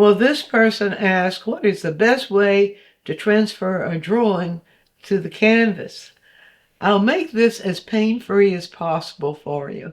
Well, this person asked, what is the best way to transfer a drawing to the canvas? I'll make this as pain-free as possible for you.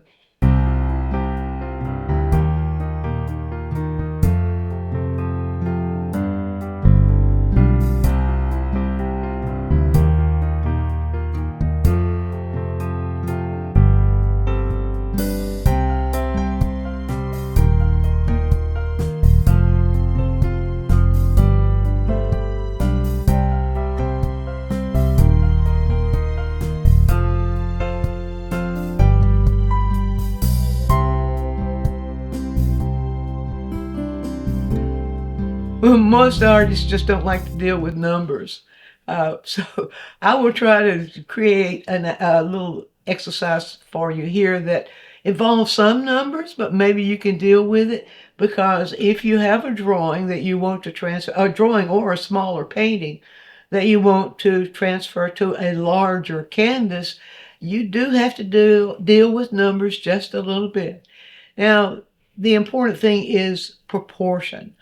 Most artists just don't like to deal with numbers. So I will try to create a little exercise for you here that involves some numbers, but maybe you can deal with it, because if you have a drawing that you want to transfer, a drawing or a smaller painting that you want to transfer to a larger canvas, you do have to deal with numbers just a little bit. Now, the important thing is proportion.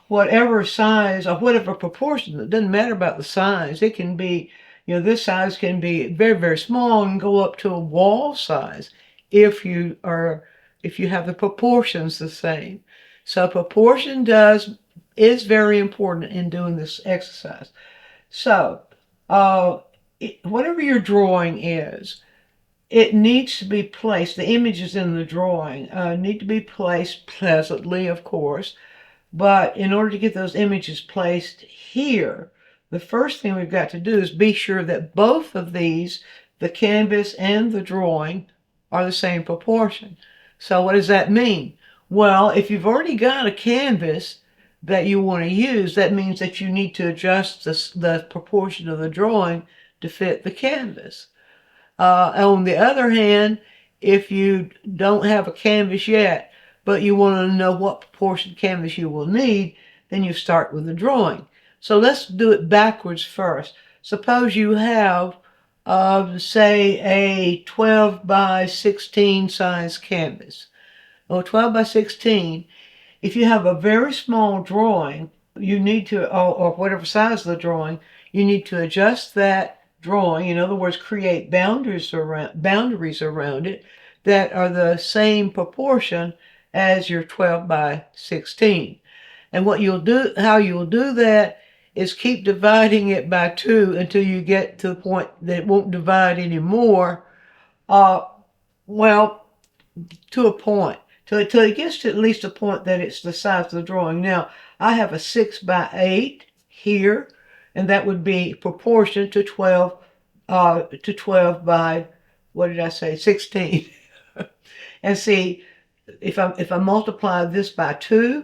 Whatever size or whatever proportion, it doesn't matter about the size. It can be, this size can be very, very small and go up to a wall size if you have the proportions the same. So proportion is very important in doing this exercise. So whatever your drawing is, it needs to be placed, the images in the drawing need to be placed pleasantly, of course. But in order to get those images placed here, the first thing we've got to do is be sure that both of these, the canvas and the drawing, are the same proportion. So what does that mean? Well, if you've already got a canvas that you want to use, that means that you need to adjust the proportion of the drawing to fit the canvas. On the other hand, if you don't have a canvas yet, but you want to know what proportion canvas you will need, then you start with the drawing. So let's do it backwards first. Suppose you have, say, a 12 by 16 size canvas. Well, 12 by 16, if you have a very small drawing, you need to, or whatever size of the drawing, you need to adjust that drawing. In other words, create boundaries around it that are the same proportion as your 12 by 16. And how you'll do that is keep dividing it by 2 until you get to the point that it won't divide anymore. Well, to a point. Till it gets to at least a point that it's the size of the drawing. Now, I have a 6 by 8 here, and that would be proportioned to 12 by, what did I say, 16. And see, if I multiply this by 2,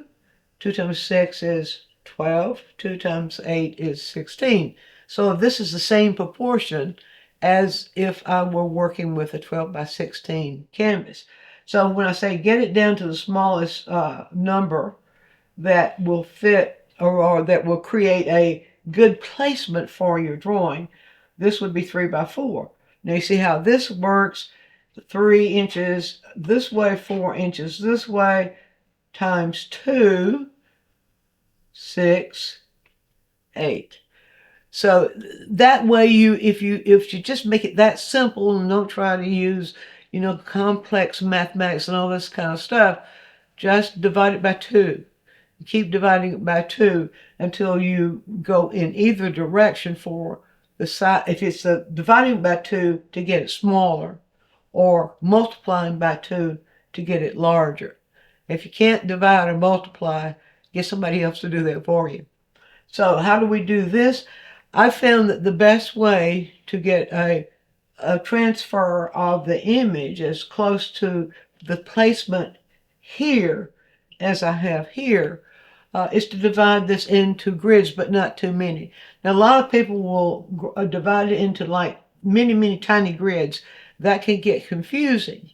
2 times 6 is 12, 2 times 8 is 16. So this is the same proportion as if I were working with a 12 by 16 canvas. So when I say get it down to the smallest number that will fit or that will create a good placement for your drawing, this would be 3 by 4. Now you see how this works. 3 inches this way, 4 inches this way, times 2, 6, 8. So that way if you just make it that simple and don't try to use, complex mathematics and all this kind of stuff, just divide it by 2. Keep dividing it by 2 until you go in either direction for the size. If it's dividing by 2 to get it smaller, or multiplying by 2 to get it larger. If you can't divide or multiply, get somebody else to do that for you. So how do we do this? I found that the best way to get a transfer of the image as close to the placement here as I have here is to divide this into grids, but not too many. Now, a lot of people will divide it into like many, many tiny grids. That can get confusing.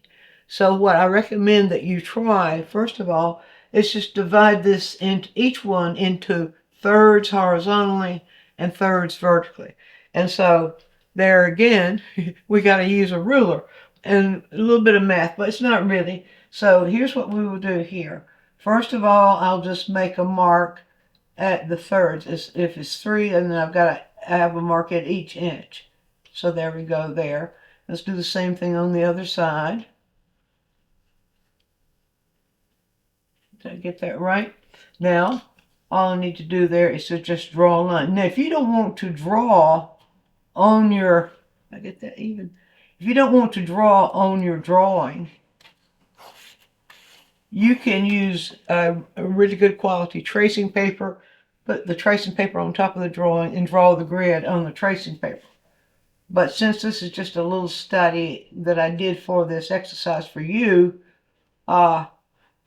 So what I recommend that you try, first of all, is just divide this into each one into thirds horizontally and thirds vertically. And so there again, we got to use a ruler and a little bit of math, but it's not really. So here's what we will do here. First of all, I'll just make a mark at the thirds. If it's 3, and then I have a mark at each inch. So there we go there. Let's do the same thing on the other side. Did I get that right? Now, all I need to do there is to just draw a line. Now, if you don't want to draw on your, I get that even. If you don't want to draw on your drawing, you can use a really good quality tracing paper, put the tracing paper on top of the drawing and draw the grid on the tracing paper. But since this is just a little study that I did for this exercise for you, I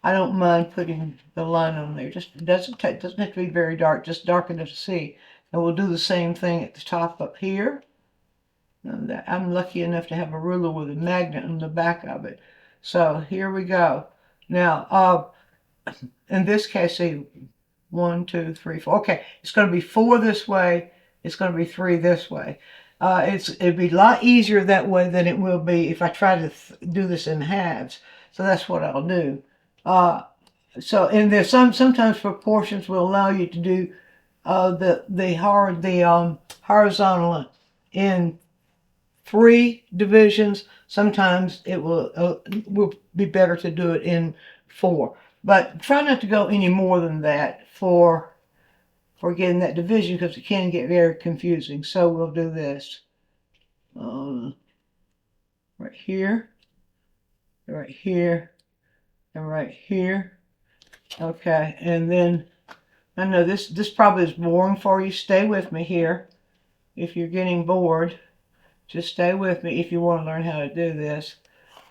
don't mind putting the line on there. Just doesn't have to be very dark, just dark enough to see. And we'll do the same thing at the top up here. I'm lucky enough to have a ruler with a magnet on the back of it. So here we go. Now, in this case, see, 1, 2, 3, 4. Okay, it's going to be 4 this way. It's going to be 3 this way. It'd be a lot easier that way than it will be if I try to do this in halves. So that's what I'll do. And there's sometimes proportions will allow you to do the horizontal in 3 divisions. Sometimes it will be better to do it in 4. But try not to go any more than that for getting that division, because it can get very confusing. So we'll do this right here, right here, and right here. Okay, and then I know this probably is boring for you. Stay with me here. If you're getting bored, just stay with me if you want to learn how to do this.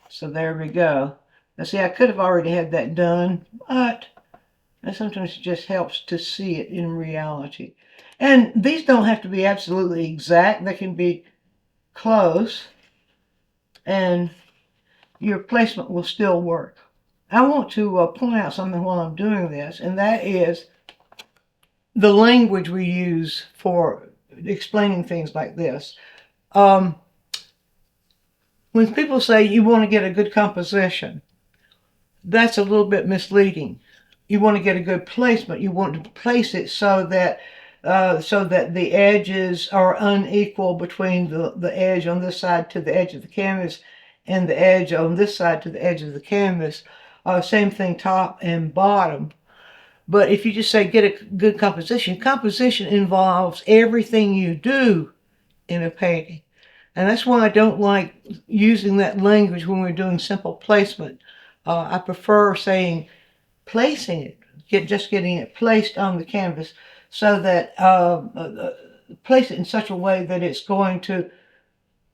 So there we go. Now see, I could have already had that done, but sometimes it just helps to see it in reality. And these don't have to be absolutely exact. They can be close, and your placement will still work. I want to point out something while I'm doing this, and that is the language we use for explaining things like this. When people say you want to get a good composition, that's a little bit misleading. You want to get a good placement. You want to place it so that the edges are unequal between the edge on this side to the edge of the canvas and the edge on this side to the edge of the canvas. Same thing, top and bottom. But if you just say get a good composition, composition involves everything you do in a painting. And that's why I don't like using that language when we're doing simple placement. I prefer saying placing it, just getting it placed on the canvas, so that place it in such a way that it's going to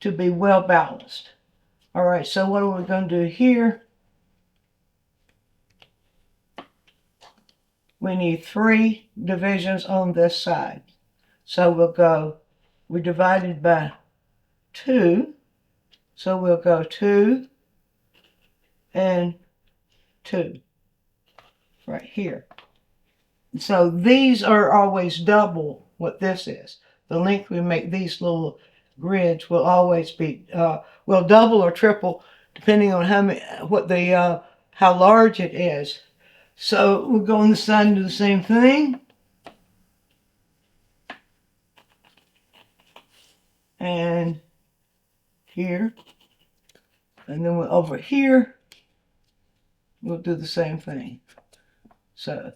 be well balanced. All right, so what are we going to do here? We need 3 divisions on this side. So we're divided by 2. So we'll go 2 and 2 right here. So these are always double what this is. The length we make these little grids will always be, well, double or triple, depending on how large it is. So we'll go on this side and do the same thing. And here. And then over here, we'll do the same thing. So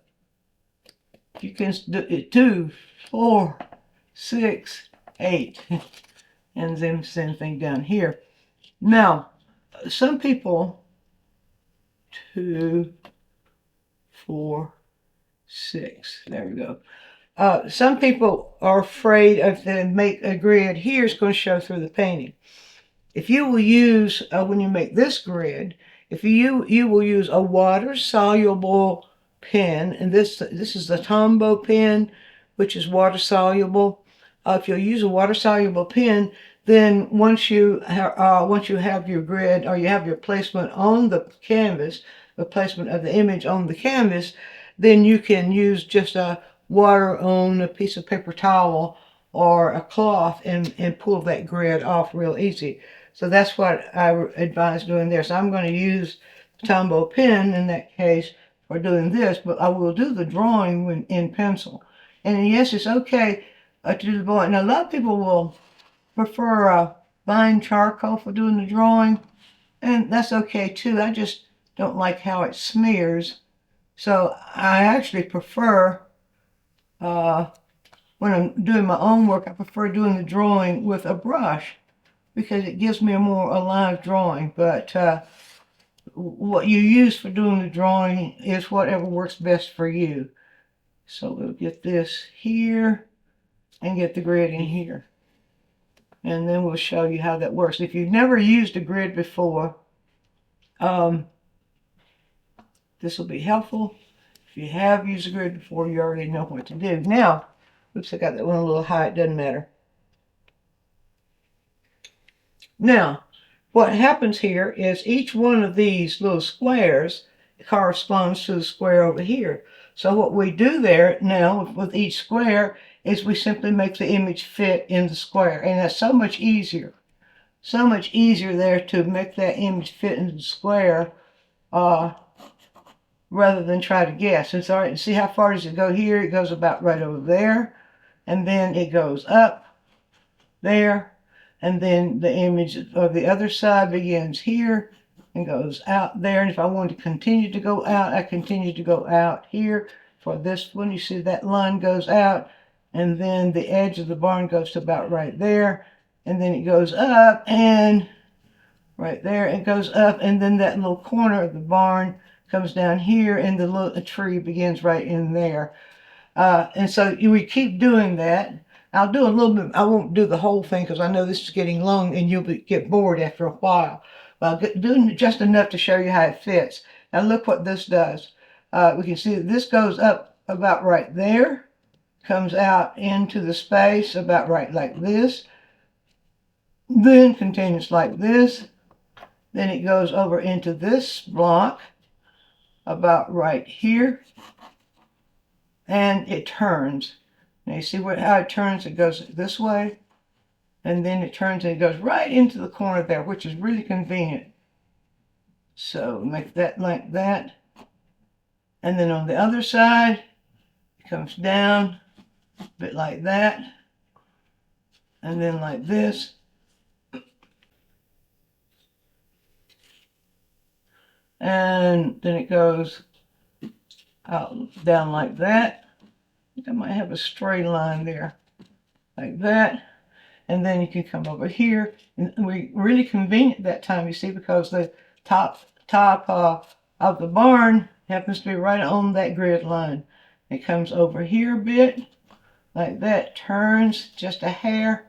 you can do it 2, 4, 6, 8. And then same thing down here. Now, some people, 2, 4, 6. There we go. Some people are afraid if they make a grid here, it's going to show through the painting. If you will use, when you make this grid, if you will use a water-soluble pen, and this is the Tombow pen, which is water-soluble. If you'll use a water-soluble pen, then once you have your grid, or you have your placement on the canvas, the placement of the image on the canvas, then you can use just water on a piece of paper towel or a cloth and pull that grid off real easy. So that's what I advise doing there. So I'm going to use the Tombow pen in that case for doing this, but I will do the drawing when in pencil. And yes, it's okay to do the drawing. Now, a lot of people will prefer fine charcoal for doing the drawing, and that's okay too. I just don't like how it smears. So I actually prefer, when I'm doing my own work, I prefer doing the drawing with a brush because it gives me a more alive drawing. But what you use for doing the drawing is whatever works best for you. So we'll get this here and get the grid in here. And then we'll show you how that works. If you've never used a grid before, this will be helpful. If you have used a grid before, you already know what to do. Now, oops, I got that one a little high, it doesn't matter. Now, what happens here is each one of these little squares corresponds to the square over here. So what we do there now with each square is we simply make the image fit in the square. And that's so much easier. So much easier there to make that image fit in the square rather than try to guess. It's all right. See how far does it go here? It goes about right over there. And then it goes up there. And then the image of the other side begins here and goes out there. And if I want to continue to go out, I continue to go out here. For this one, you see that line goes out, and then the edge of the barn goes to about right there. And then it goes up, and right there it goes up, and then that little corner of the barn comes down here, and the little tree begins right in there. And so we keep doing that. I'll do a little bit. I won't do the whole thing because I know this is getting long and you'll get bored after a while. But I'll do just enough to show you how it fits. Now look what this does. We can see that this goes up about right there, comes out into the space about right like this, then continues like this, then it goes over into this block about right here, and it turns. Now you see how it turns? It goes this way, and then it turns and it goes right into the corner there, which is really convenient. So make that like that. And then on the other side, it comes down a bit like that, and then like this. And then it goes out down like that. I think I might have a straight line there, like that. And then you can come over here. And we're really convenient that time, you see, because the top of the barn happens to be right on that grid line. It comes over here a bit, like that, turns just a hair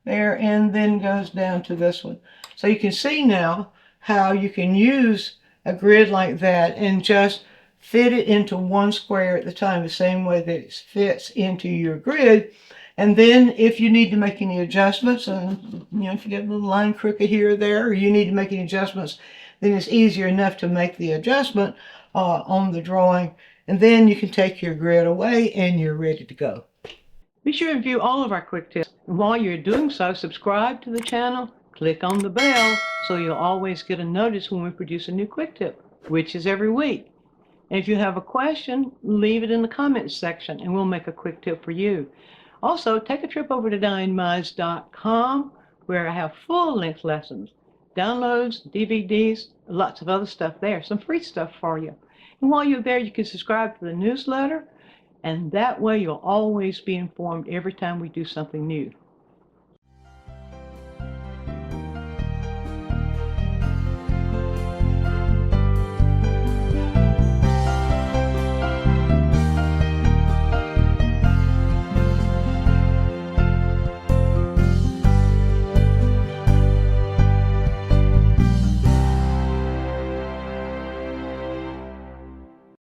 there, and then goes down to this one. So you can see now how you can use a grid like that and just fit it into one square at the time, the same way that it fits into your grid. And then if you need to make any adjustments, and if you get a little line crooked here or there, or you need to make any adjustments, then it's easier enough to make the adjustment on the drawing. And then you can take your grid away and you're ready to go. Be sure to view all of our quick tips. And while you're doing so, subscribe to the channel, click on the bell so you'll always get a notice when we produce a new quick tip, which is every week. And if you have a question, leave it in the comments section and we'll make a quick tip for you. Also, take a trip over to DianneMize.com where I have full-length lessons, downloads, DVDs, lots of other stuff there, some free stuff for you. And while you're there, you can subscribe to the newsletter, and that way you'll always be informed every time we do something new.